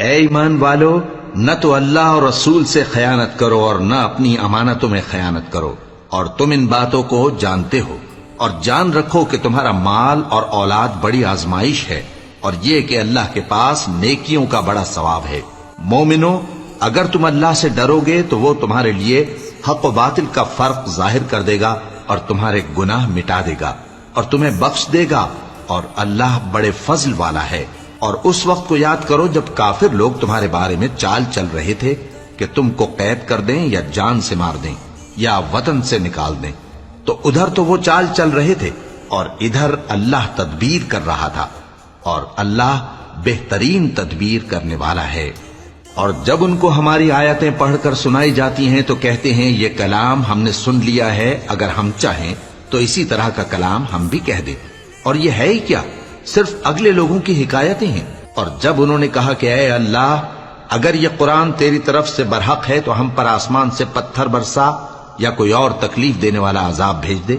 اے ایمان والو، نہ تو اللہ اور رسول سے خیانت کرو اور نہ اپنی امانتوں میں خیانت کرو، اور تم ان باتوں کو جانتے ہو، اور جان رکھو کہ تمہارا مال اور اولاد بڑی آزمائش ہے، اور یہ کہ اللہ کے پاس نیکیوں کا بڑا ثواب ہے۔ مومنو، اگر تم اللہ سے ڈرو گے تو وہ تمہارے لیے حق و باطل کا فرق ظاہر کر دے گا اور تمہارے گناہ مٹا دے گا اور تمہیں بخش دے گا، اور اللہ بڑے فضل والا ہے۔ اور اس وقت کو یاد کرو جب کافر لوگ تمہارے بارے میں چال چل رہے تھے کہ تم کو قید کر دیں یا جان سے مار دیں یا وطن سے نکال دیں، تو ادھر تو وہ چال چل رہے تھے اور ادھر اللہ تدبیر کر رہا تھا، اور اللہ بہترین تدبیر کرنے والا ہے۔ اور جب ان کو ہماری آیتیں پڑھ کر سنائی جاتی ہیں تو کہتے ہیں یہ کلام ہم نے سن لیا ہے، اگر ہم چاہیں تو اسی طرح کا کلام ہم بھی کہہ دیں، اور یہ ہے ہی کیا، صرف اگلے لوگوں کی حکایتیں ہیں۔ اور جب انہوں نے کہا کہ اے اللہ، اگر یہ قرآن تیری طرف سے برحق ہے تو ہم پر آسمان سے پتھر برسا یا کوئی اور تکلیف دینے والا عذاب بھیج دے،